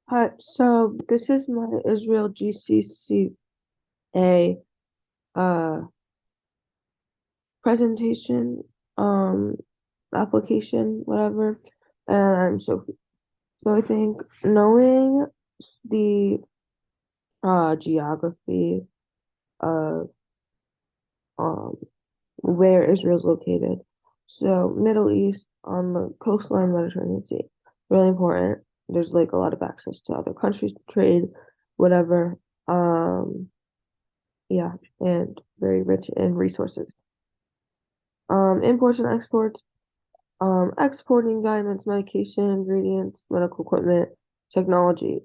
Hi, so this is my Israel GCCA uh presentation, um application, whatever. And so I think knowing the geography of um where Israel's located. So Middle East on the coastline Mediterranean Sea. Really important. There's like a lot of access to other countries, trade, whatever. Yeah, and very rich in resources. Imports and exports. Exporting diamonds, medication, ingredients, medical equipment, technology.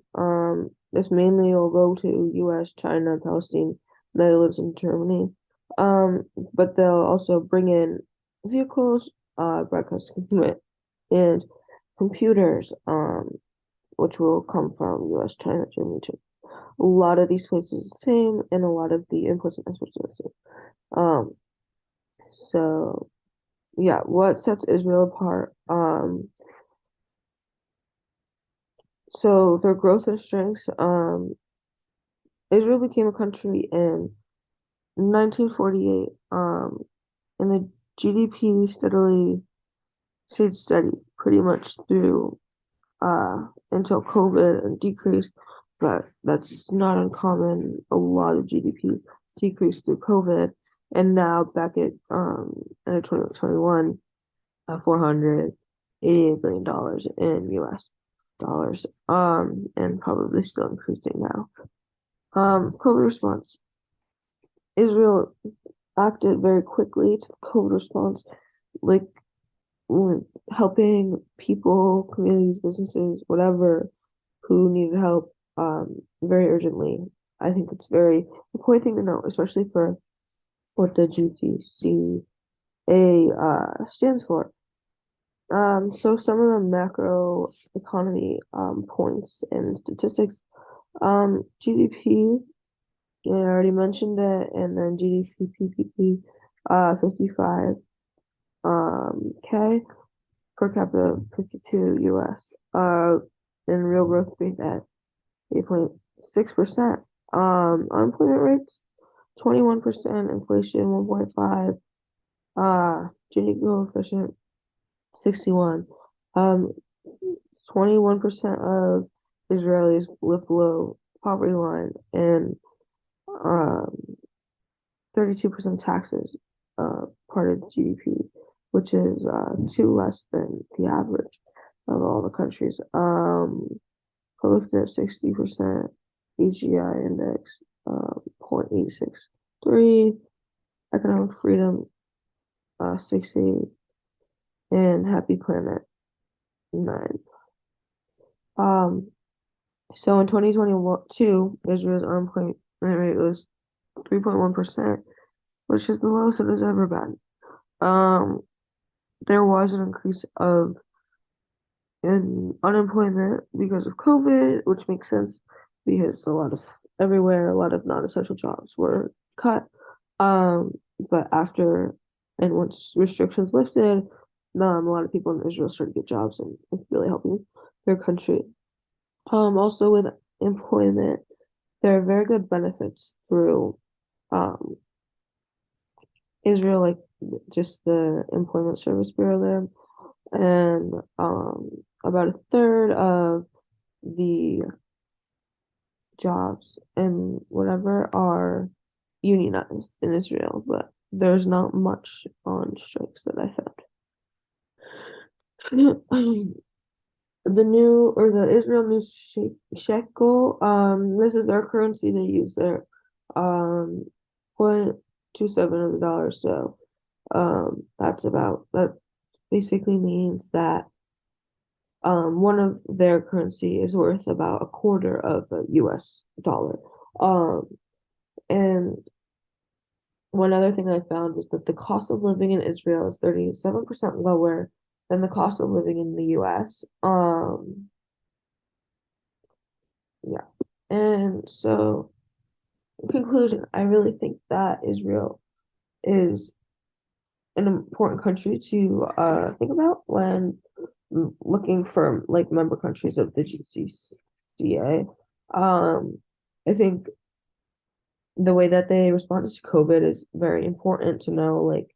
This mainly will go to U.S., China, Palestine, Netherlands, and Germany. But they'll also bring in vehicles, broadcast equipment, and computers, which will come from U.S., China, Germany too. A lot of these places are the same, and a lot of the imports and exports are the same. Um, so yeah, what sets Israel apart? So their growth and strengths. Israel became a country in 1948. And the GDP steadily stayed steady pretty much through until COVID and decreased. But that's not uncommon. A lot of GDP decreased through COVID, and now back at in 2021, $488 billion in US dollars. And probably still increasing now. COVID response. Israel acted very quickly to the COVID response, like helping people, communities, businesses, whatever, who needed help very urgently. I think it's very important thing to know, especially for what the GCCA stands for. So some of the macro economy points and statistics. GDP, yeah, I already mentioned it, and then GDP PPP, 55 K per capita, 52 US. And real growth rate at 8.6%. Unemployment rates 21%, inflation 1.5, Gini coefficient 61. Um, 21% of Israelis live below poverty line, and um 32% taxes, part of GDP, which is two less than the average of all the countries. Looked at 60% AGI index, 0.863, economic freedom, 60, and happy planet, 9. Um, so in 2022, Israel's unemployment rate was 3.1%, which is the lowest it has ever been. Um, there was an increase of in unemployment because of COVID, which makes sense because a lot of non-essential jobs were cut. Um, but after and once restrictions lifted, a lot of people in Israel started to get jobs and it's really helping their country. Also with employment, there are very good benefits through um Israel, like just the Employment Service Bureau there, and about a third of the jobs and whatever are unionized in Israel, but there's not much on strikes that I found. The Israel new shekel, this is their currency they use there, 0.27 of the dollar. So that basically means that one of their currency is worth about a quarter of a US dollar. Um, and one other thing I found was that the cost of living in Israel is 37% lower than the cost of living in the US. Yeah. And so, in conclusion, I really think that Israel is an important country to think about when looking for like member countries of the GCC. GCCA. I think the way that they responded to COVID is very important to know. Like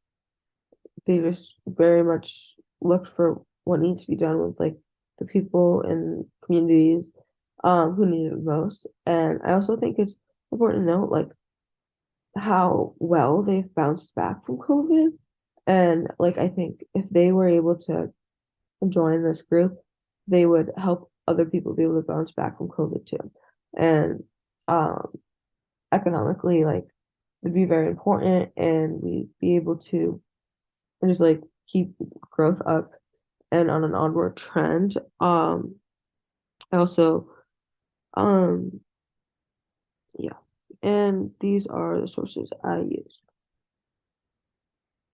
they just very much looked for what needs to be done with like the people and communities who need it most. And I also think it's important to note like how well they've bounced back from COVID. And like I think if they were able to join this group, they would help other people be able to bounce back from COVID too. And um economically, like it'd be very important and we'd be able to just like keep growth up and on an onward trend. I also um yeah. And these are the sources I use.